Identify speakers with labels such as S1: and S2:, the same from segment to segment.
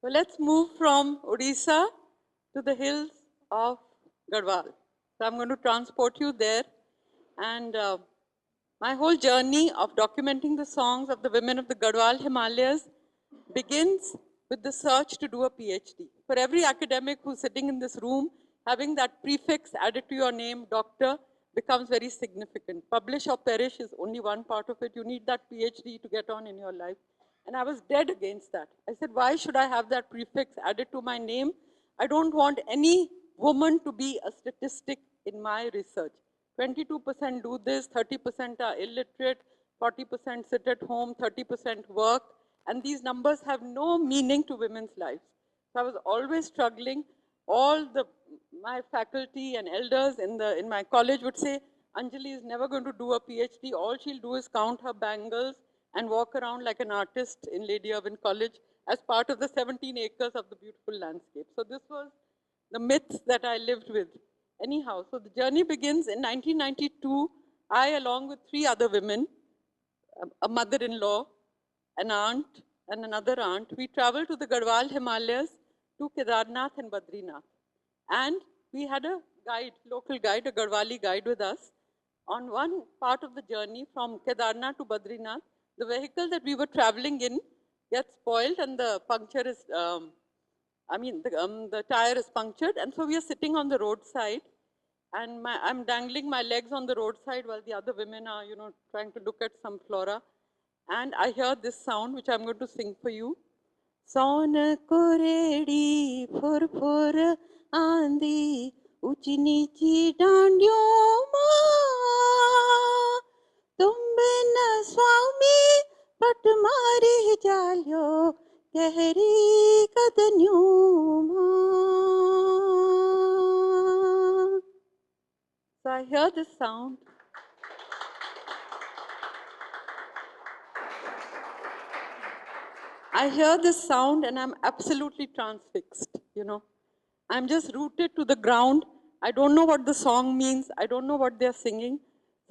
S1: So let's move from Odisha to the hills of Garhwal. So I'm going to transport you there. And my whole journey of documenting the songs of the women of the Garhwal Himalayas begins with the search to do a PhD. For every academic who's sitting in this room, having that prefix added to your name, doctor, becomes very significant. Publish or perish is only one part of it. You need that PhD to get on in your life. And I was dead against that. I said, why should I have that prefix added to my name? I don't want any woman to be a statistic in my research. 22% do this, 30% are illiterate, 40% sit at home, 30% work, and these numbers have no meaning to women's lives. So I was always struggling. My faculty and elders in my college would say, Anjali is never going to do a PhD. All she'll do is count her bangles and walk around like an artist in Lady Irwin College as part of the 17 acres of the beautiful landscape. So this was the myths that I lived with. Anyhow, so the journey begins in 1992. I, along with 3 other women, a mother-in-law, an aunt, and another aunt, we traveled to the Garhwal Himalayas to Kedarnath and Badrinath. And we had a guide, local guide, a Garhwali guide with us. On one part of the journey from Kedarnath to Badrinath, the vehicle that we were traveling in gets spoiled and the puncture is, the tire is punctured. And so we are sitting on the roadside and I'm dangling my legs on the roadside while the other women are, trying to look at some flora. And I hear this sound, which I'm going to sing for you. Son koredi phur phur आंधी ऊंची नीची डांडियों मां तुम बिन स्वामी पट मारी जालियो गहरी कदनियों मां. So I hear this sound. I hear this sound and I'm absolutely transfixed, I'm just rooted to the ground. I don't know what the song means. I don't know what they're singing.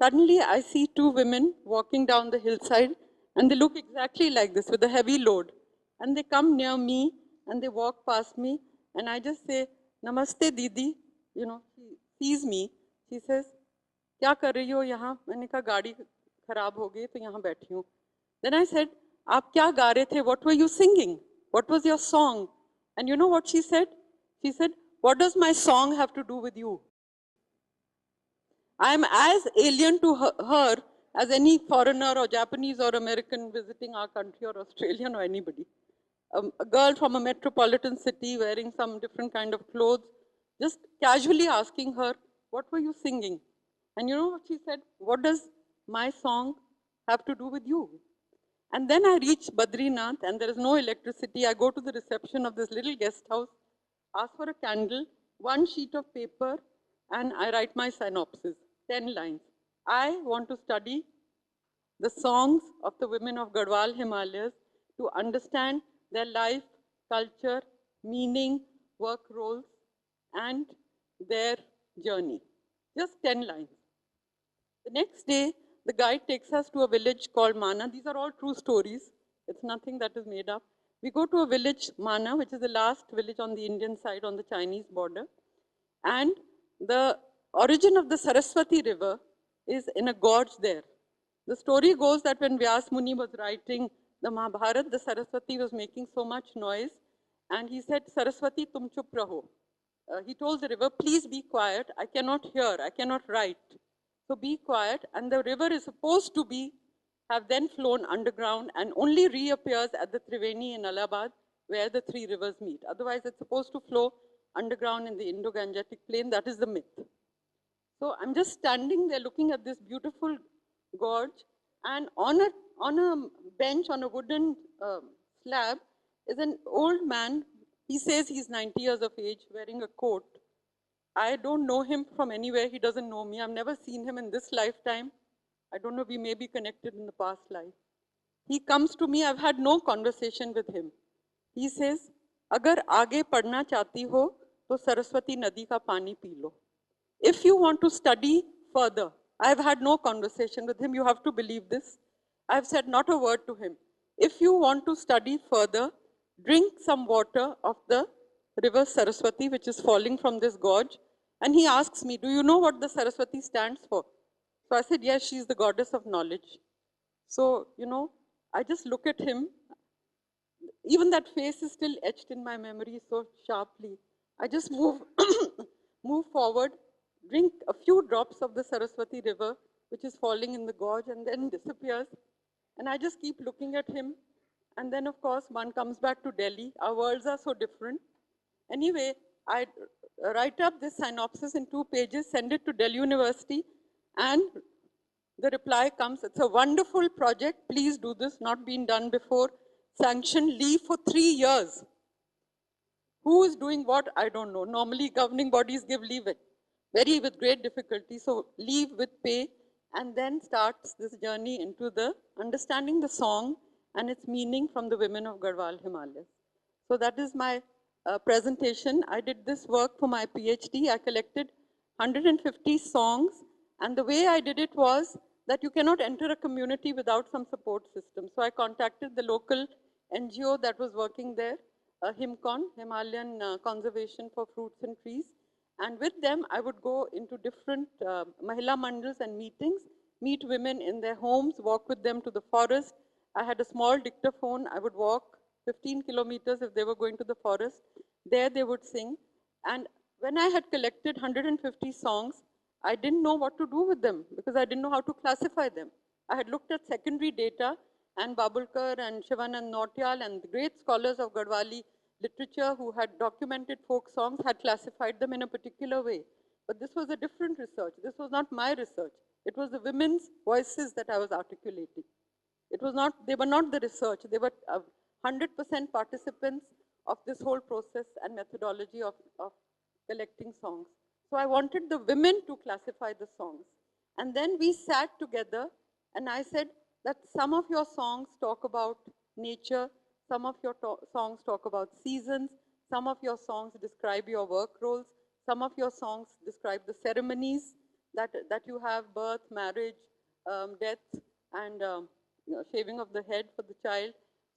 S1: Suddenly, I see 2 women walking down the hillside, and they look exactly like this with a heavy load. And they come near me, and they walk past me, and I just say, Namaste, Didi. She sees me. She says, क्या कर रही हो यहाँ? मैंने कहा गाड़ी खराब हो गई तो यहाँ बैठी हूँ. Then I said, आप क्या गा रहे थे? What were you singing? What was your song? And you know what she said? She said, what does my song have to do with you? I am as alien to her as any foreigner or Japanese or American visiting our country or Australian or anybody. A girl from a metropolitan city wearing some different kind of clothes, just casually asking her, what were you singing? And you know what she said? What does my song have to do with you? And then I reach Badrinath and there is no electricity. I go to the reception of this little guest house, ask for a candle, 1 sheet of paper, and I write my synopsis, 10 lines. I want to study the songs of the women of Garhwal Himalayas to understand their life, culture, meaning, work roles, and their journey. Just 10 lines. The next day, the guide takes us to a village called Mana. These are all true stories. It's nothing that is made up. We go to a village, Mana, which is the last village on the Indian side on the Chinese border. And the origin of the Saraswati river is in a gorge there. The story goes that when Vyas Muni was writing the Mahabharata, the Saraswati was making so much noise. And he said, Saraswati, tum chup raho. He told the river, please be quiet. I cannot hear. I cannot write. So be quiet. And the river is supposed to have then flown underground and only reappears at the Triveni in Allahabad where the 3 rivers meet. Otherwise, it's supposed to flow underground in the Indo-Gangetic plain. That is the myth. So I'm just standing there looking at this beautiful gorge, and on a bench, on a wooden slab, is an old man. He says he's 90 years of age, wearing a coat. I don't know him from anywhere. He doesn't know me. I've never seen him in this lifetime. I don't know, we may be connected in the past life. He comes to me. I've had no conversation with him. He says, अगर आगे पढ़ना चाहती हो तो सरस्वती नदी का पानी P low. If you want to study further, I've had no conversation with him. You have to believe this. I've said not a word to him. If you want to study further, drink some water of the river Saraswati, which is falling from this gorge. And he asks me, do you know what the Saraswati stands for? So I said, yes, she's the goddess of knowledge. So, you know, I just look at him. Even that face is still etched in my memory so sharply. I just move, move forward, drink a few drops of the Saraswati river, which is falling in the gorge and then disappears. And I just keep looking at him. And then, of course, one comes back to Delhi. Our worlds are so different. Anyway, I write up this synopsis in 2 pages, send it to Delhi University, and the reply comes, it's a wonderful project, please do this, not been done before, sanction, leave for 3 years. Who is doing what? I don't know. Normally governing bodies give leave with great difficulty. So leave with pay, and then starts this journey into the understanding the song and its meaning from the women of Garhwal Himalayas. So that is my presentation. I did this work for my PhD. I collected 150 songs, and the way I did it was that you cannot enter a community without some support system. So I contacted the local NGO that was working there, HIMCON, Himalayan Conservation for Fruits and Trees. And with them, I would go into different Mahila mandals and meetings, meet women in their homes, walk with them to the forest. I had a small dictaphone. I would walk 15 kilometers if they were going to the forest. There they would sing. And when I had collected 150 songs, I didn't know what to do with them because I didn't know how to classify them. I had looked at secondary data, and Babulkar and Shivanand Nautyal and the great scholars of Garhwali literature who had documented folk songs had classified them in a particular way. But this was a different research. This was not my research. It was the women's voices that I was articulating. It was not, they were not the research. They were 100% participants of this whole process and methodology of collecting songs. So I wanted the women to classify the songs. And then we sat together and I said that some of your songs talk about nature, some of your songs talk about seasons, some of your songs describe your work roles, some of your songs describe the ceremonies that you have, birth, marriage, death, and shaving of the head for the child.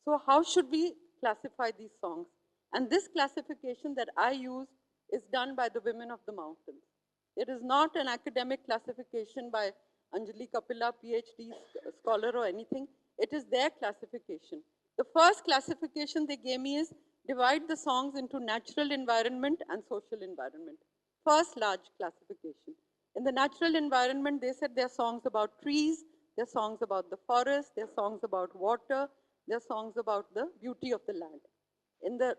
S1: So how should we classify these songs? And this classification that I use is done by the women of the mountains. It is not an academic classification by Anjali Kapila, PhD scholar or anything. It is their classification. The first classification they gave me is divide the songs into natural environment and social environment. First large classification. In the natural environment, they said there are songs about trees, there are songs about the forest, there are songs about water, there are songs about the beauty of the land. In the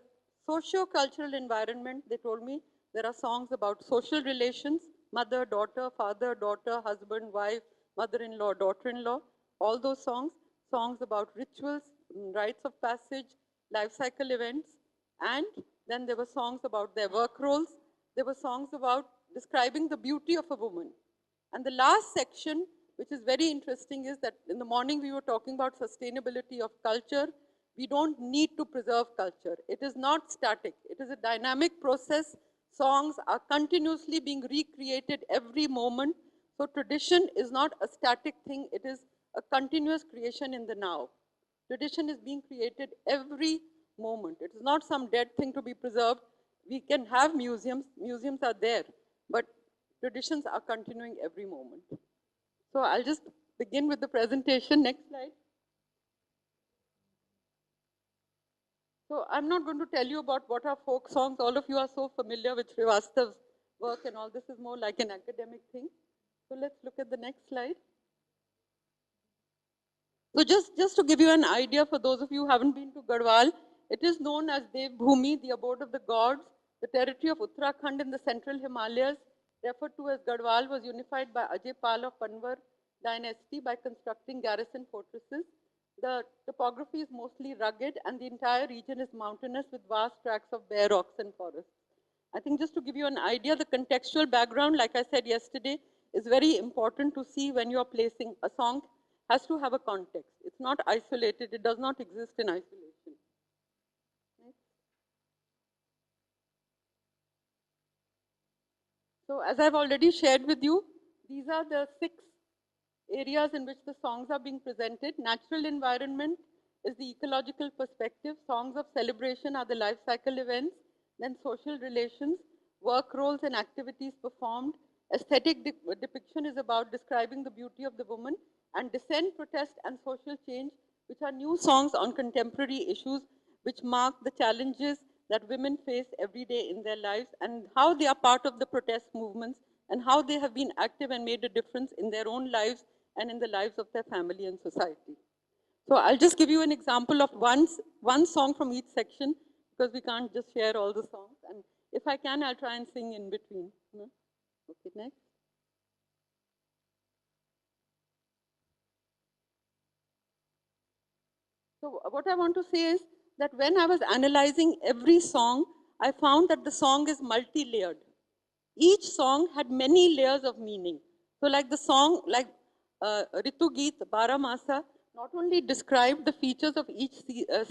S1: socio-cultural environment, they told me there are songs about social relations, mother, daughter, father, daughter, husband, wife, mother-in-law, daughter-in-law, all those songs, songs about rituals, rites of passage, life cycle events, and then there were songs about their work roles, there were songs about describing the beauty of a woman. And the last section, which is very interesting, is that in the morning we were talking about sustainability of culture. We don't need to preserve culture. It is not static. It is a dynamic process. Songs are continuously being recreated every moment. So tradition is not a static thing. It is a continuous creation in the now. Tradition is being created every moment. It is not some dead thing to be preserved. We can have museums. Museums are there. But traditions are continuing every moment. So I'll just begin with the presentation. Next slide. So I'm not going to tell you about what are folk songs. All of you are so familiar with Srivastav's work and all. This is more like an academic thing. So let's look at the next slide. So just to give you an idea for those of you who haven't been to Garhwal, it is known as Dev Bhumi, the abode of the gods. The territory of Uttarakhand in the central Himalayas, referred to as Garhwal, was unified by Ajay Pal of Panvar dynasty by constructing garrison fortresses. The topography is mostly rugged and the entire region is mountainous with vast tracts of bare rocks and forests. I think just to give you an idea, the contextual background, like I said yesterday, is very important to see when you are placing a song. Has to have a context. It's not isolated. It does not exist in isolation. Next. So as I've already shared with you, these are the 6 areas in which the songs are being presented. Natural environment, is the ecological perspective. Songs of celebration are the life cycle events. Then social relations, work roles and activities performed. Aesthetic depiction is about describing the beauty of the woman. And dissent, protest, and social change, which are new songs on contemporary issues, which mark the challenges that women face every day in their lives and how they are part of the protest movements and how they have been active and made a difference in their own lives and in the lives of their family and society. So I'll just give you an example of one song from each section because we can't just share all the songs. And if I can, I'll try and sing in between. No? Okay, next. So what I want to say is that when I was analyzing every song, I found that the song is multi-layered. Each song had many layers of meaning. So like the song, like Ritu Geet, Baramasa, not only described the features of each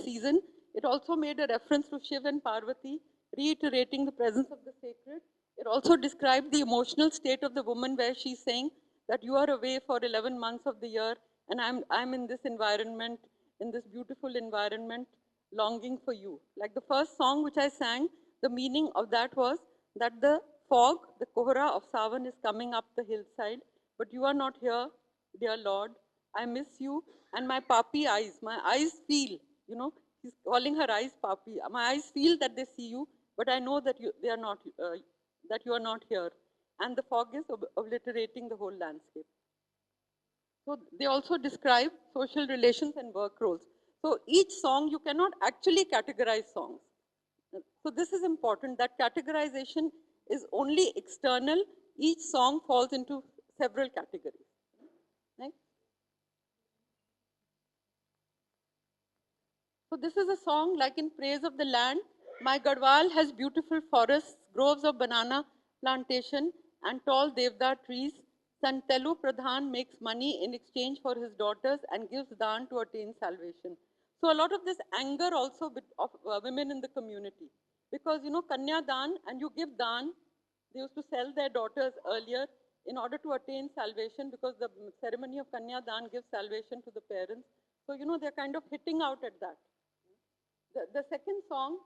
S1: season, it also made a reference to Shiv and Parvati, reiterating the presence of the sacred. It also described the emotional state of the woman where she's saying that you are away for 11 months of the year and I'm in this environment, in this beautiful environment, longing for you. Like the first song which I sang, the meaning of that was that the fog, the kohra of Savan is coming up the hillside, but you are not here, dear Lord. I miss you and my papi eyes. My eyes feel, you know, he's calling her eyes papi. My eyes feel that they see you, but I know that they are not, that you are not here. And the fog is obliterating the whole landscape. So they also describe social relations and work roles. So each song, you cannot actually categorize songs. So this is important, that categorization is only external. Each song falls into several categories. Next. So this is a song like in praise of the land. My Garhwal has beautiful forests, groves of banana plantation and tall devda trees. Santelu Pradhan makes money in exchange for his daughters and gives dan to attain salvation. So a lot of this anger also of women in the community. Because, you know, Kanya Dan, and you give Dan, they used to sell their daughters earlier in order to attain salvation because the ceremony of Kanya Dan gives salvation to the parents. So, you know, they're kind of hitting out at that. The second song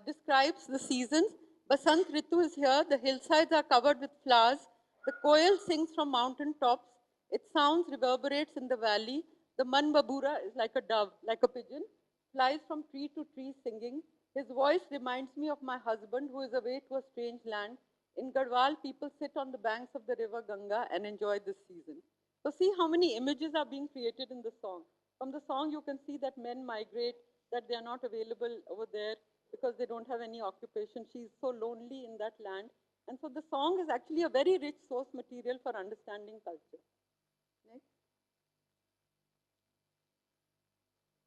S1: describes the seasons. Basant Ritu is here. The hillsides are covered with flowers. The koel sings from mountain tops. Its sounds reverberates in the valley. The manbabura is like a dove, like a pigeon, flies from tree to tree singing. His voice reminds me of my husband who is away to a strange land. In Garhwal, people sit on the banks of the river Ganga and enjoy this season. So see how many images are being created in the song. From the song, you can see that men migrate, that they are not available over there because they don't have any occupation. She's so lonely in that land. And so the song is actually a very rich source material for understanding culture. Next.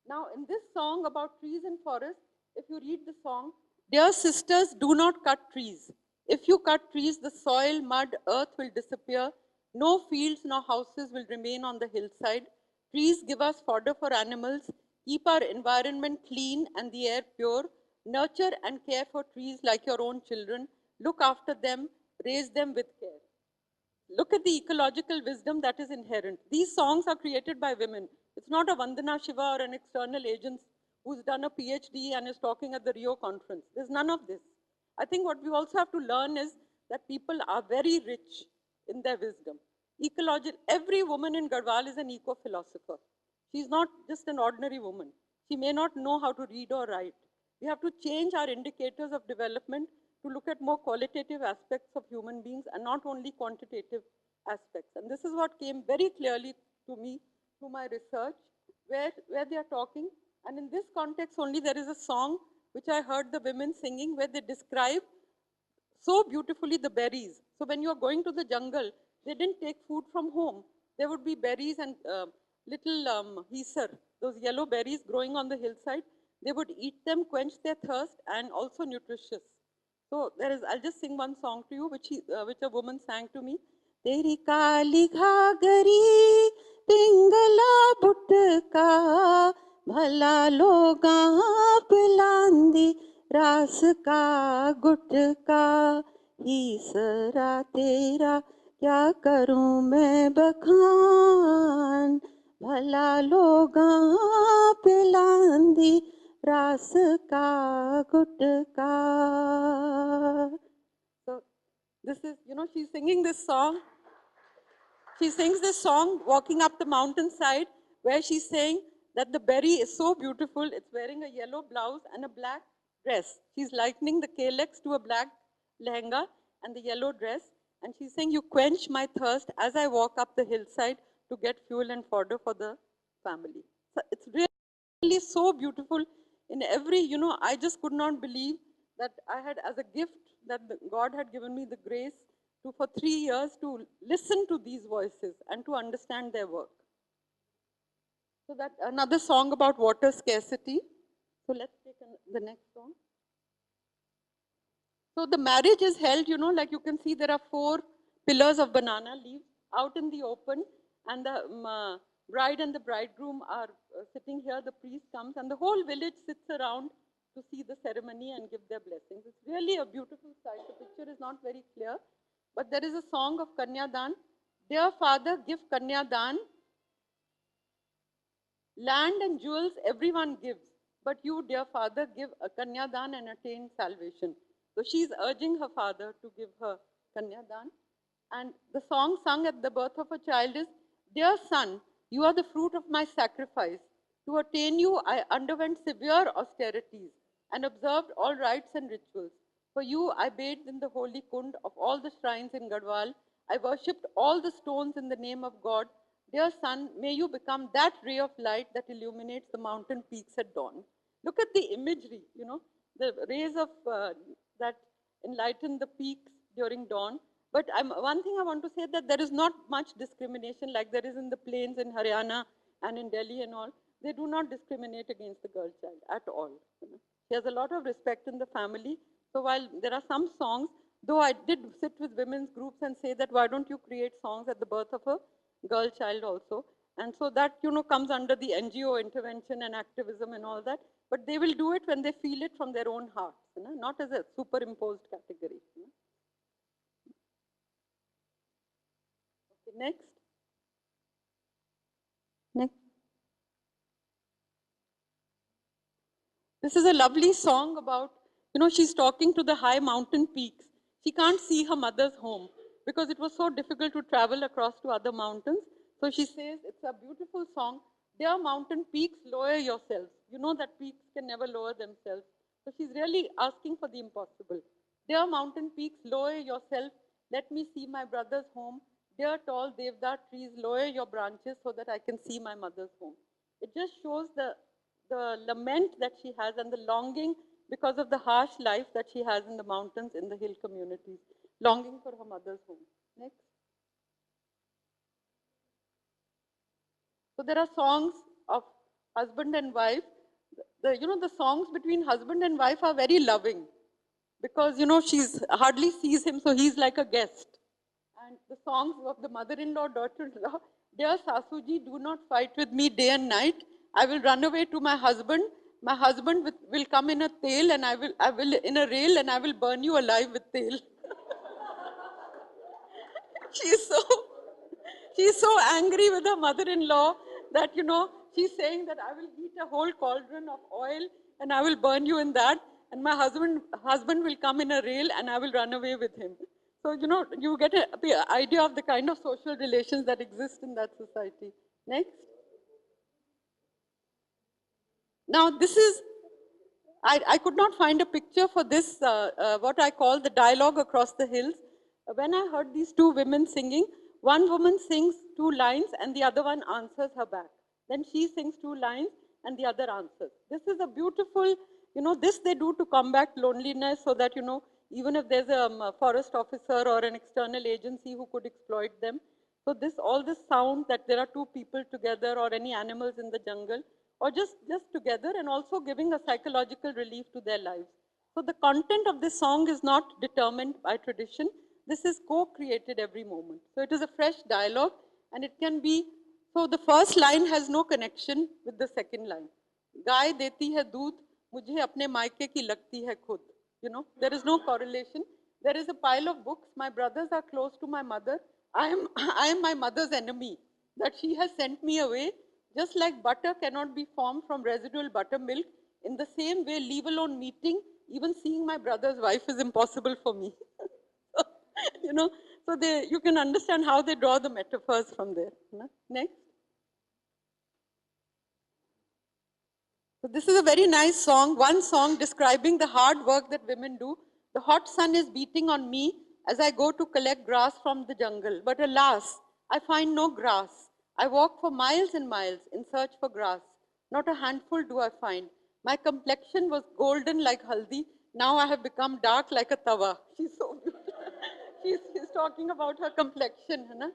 S1: Now, in this song about trees and forests, if you read the song, dear sisters, do not cut trees. If you cut trees, the soil, mud, earth will disappear. No fields nor houses will remain on the hillside. Trees give us fodder for animals, keep our environment clean and the air pure. Nurture and care for trees like your own children. Look after them, raise them with care. Look at the ecological wisdom that is inherent. These songs are created by women. It's not a Vandana Shiva or an external agent who's done a PhD and is talking at the Rio conference. There's none of this. I think what we also have to learn is that people are very rich in their wisdom. Every woman in Garhwal is an eco-philosopher. She's not just an ordinary woman. She may not know how to read or write. We have to change our indicators of development to look at more qualitative aspects of human beings and not only quantitative aspects. And this is what came very clearly to me through my research, where they are talking. And in this context only, there is a song which I heard the women singing where they describe so beautifully the berries. So when you are going to the jungle, they didn't take food from home. There would be berries and little heser, those yellow berries growing on the hillside. They would eat them, quench their thirst, and also nutritious. So there is, I'll just sing one song to you, which a woman sang to me. Teri kali ghagari, pingala butka, bhala loga pilandi, ras ka gutka, ईसरा तेरा क्या करूं मैं बखान भला लोगा पिला रास का गुटका. So this is, she's singing this song. She sings this song walking up the mountainside, where she's saying that the berry is so beautiful. It's wearing a yellow blouse and a black dress. She's likening the calyx to a black lehenga and the yellow dress. And she's saying, you quench my thirst as I walk up the hillside to get fuel and fodder for the family. So it's really so beautiful in every, I just could not believe that I had, as a gift, that God had given me the grace to, for 3 years, to listen to these voices and to understand their work. So that another song about water scarcity. So let's take the next song. So the marriage is held, like you can see there are 4 pillars of banana leaves out in the open, and the bride and the bridegroom are sitting here. The priest comes and the whole village sits around to see the ceremony and give their blessings. It's really a beautiful sight. The picture is not very clear, but there is a song of Kanyadan. Dear father, give Kanyadan. Land and jewels everyone gives, but you, dear father, give a Kanyadan and attain salvation. So she's urging her father to give her Kanyadan. And the song sung at the birth of a child is, Dear son, you are the fruit of my sacrifice. To attain you, I underwent severe austerities and observed all rites and rituals. For you, I bathed in the holy kund of all the shrines in Garhwal. I worshipped all the stones in the name of God. Dear son, may you become that ray of light that illuminates the mountain peaks at dawn. Look at the imagery, the rays of that enlighten the peaks during dawn. But one thing I want to say that there is not much discrimination like there is in the plains in Haryana and in Delhi and all. They do not discriminate against the girl child at all. She has a lot of respect in the family. So while there are some songs, though I did sit with women's groups and say that why don't you create songs at the birth of a girl child also. And so that, comes under the NGO intervention and activism and all that. But they will do it when they feel it from their own hearts, not as a superimposed category. Okay, next. Next. This is a lovely song about, she's talking to the high mountain peaks. She can't see her mother's home because it was so difficult to travel across to other mountains. So she says, it's a beautiful song. Dear mountain peaks, lower yourselves. You know that peaks can never lower themselves. So she's really asking for the impossible. Dear mountain peaks, lower yourself. Let me see my brother's home. Dear tall devda trees, lower your branches so that I can see my mother's home. It just shows the lament that she has and the longing because of the harsh life that she has in the mountains, in the hill communities, longing for her mother's home. Next. So there are songs of husband and wife. The songs between husband and wife are very loving because, she's hardly sees him, so he's like a guest. And the songs of the mother-in-law, daughter-in-law, dear Sasuji, do not fight with me day and night. I will run away to my husband. My husband will come in a tail and I will in a rail and I will burn you alive with tail. she's so, she's so angry with her mother-in-law that, she's saying that I will heat a whole cauldron of oil and I will burn you in that. And my husband will come in a rail and I will run away with him. So, you get the idea of the kind of social relations that exist in that society. Next. Now, this is, I could not find a picture for this, what I call the dialogue across the hills. When I heard these 2 women singing, one woman sings 2 lines and the other one answers her back. Then she sings 2 lines and the other answers. This is a beautiful, this they do to combat loneliness so that, even if there's a forest officer or an external agency who could exploit them. So all this sound that there are 2 people together or any animals in the jungle, or just together, and also giving a psychological relief to their lives. So the content of this song is not determined by tradition. This is co-created every moment. So it is a fresh dialogue and it can be, so the first line has no connection with the second line. Gaay deti hai doodh, mujhe apne maike ki lagti hai khud. There is no correlation. There is a pile of books. My brothers are close to my mother. I am my mother's enemy, that she has sent me away. Just like butter cannot be formed from residual buttermilk, In the same way, leave alone meeting, even seeing my brother's wife is impossible for me. So, you know, so you can understand how they draw the metaphors from there. Next. So this is a very nice song, one song describing the hard work that women do. The hot sun is beating on me as I go to collect grass from the jungle. But alas, I find no grass. I walk for miles and miles in search for grass. Not a handful do I find. My complexion was golden like haldi. Now I have become dark like a tawa. She's so beautiful. she's talking about her complexion. Hai na?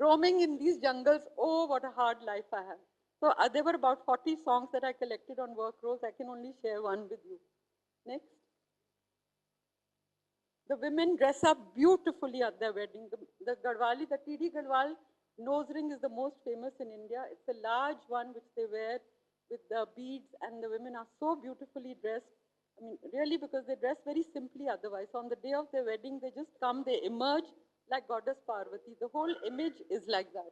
S1: Roaming in these jungles, oh, what a hard life I have. So there were about 40 songs that I collected on work roles. I can only share one with you. Next. The women dress up beautifully at their wedding. The Garhwali, the TD Garhwal nose ring is the most famous in India. It's a large one which they wear with the beads, and the women are so beautifully dressed. I mean, really, because they dress very simply otherwise. So on the day of their wedding, they just come, they emerge like Goddess Parvati. The whole image is like that.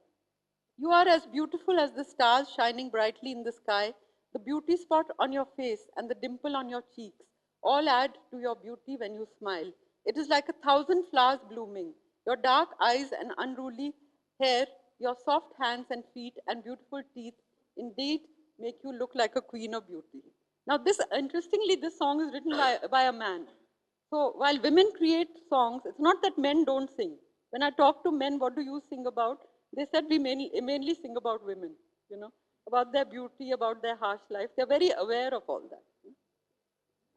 S1: You are as beautiful as the stars shining brightly in the sky. The beauty spot on your face and the dimple on your cheeks all add to your beauty when you smile. It is like 1,000 flowers blooming. Your dark eyes and unruly hair, your soft hands and feet and beautiful teeth indeed make you look like a queen of beauty. Now this, interestingly, this song is written by a man. So while women create songs, it's not that men don't sing. When I talk to men, what do you sing about? They said we mainly sing about women, you know, about their beauty, about their harsh life. They're very aware of all that.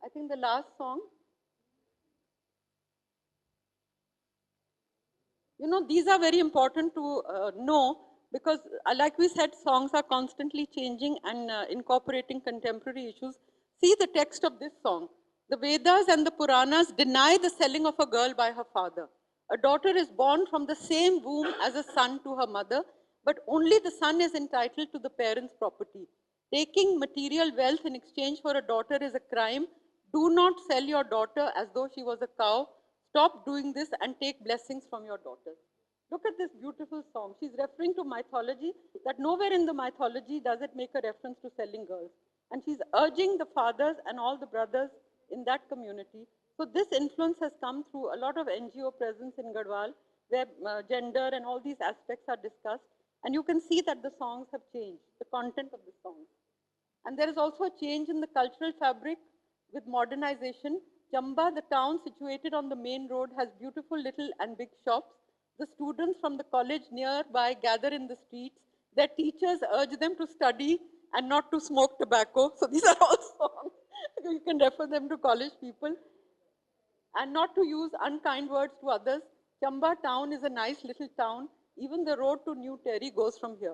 S1: I think the last song, you know, these are very important to know because, like we said, songs are constantly changing and incorporating contemporary issues. See the text of this song. The Vedas and the Puranas deny the selling of a girl by her father. A daughter is born from the same womb as a son to her mother, but only the son is entitled to the parent's property. Taking material wealth in exchange for a daughter is a crime. Do not sell your daughter as though she was a cow. Stop doing this and take blessings from your daughters. Look at this beautiful song. She's referring to mythology, that nowhere in the mythology does it make a reference to selling girls. And she's urging the fathers and all the brothers in that community. So this influence has come through a lot of NGO presence in Garhwal, where gender and all these aspects are discussed. And you can see that the songs have changed, the content of the songs. And there is also a change in the cultural fabric with modernization. Chamba, the town situated on the main road, has beautiful little and big shops. The students from the college nearby gather in the streets. Their teachers urge them to study and not to smoke tobacco. So these are all songs. You can refer them to college people. And not to use unkind words to others. Chamba town is a nice little town. Even the road to New Terry goes from here.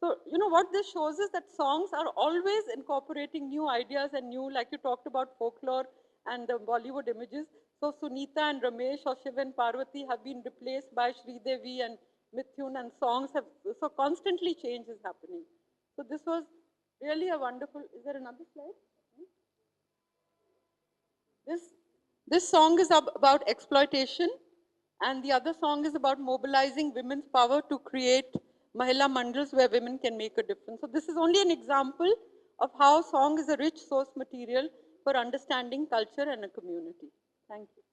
S1: So, you know, what this shows is that songs are always incorporating new ideas and new, like you talked about folklore and the Bollywood images. So Sunita and Ramesh or Shiv and Parvati have been replaced by Sridevi and Mithun, and songs have, so constantly change is happening. So this was really a wonderful, is there another slide? This song is about exploitation, and the other song is about mobilizing women's power to create Mahila Mandals where women can make a difference. So this is only an example of how song is a rich source material for understanding culture and a community. Thank you.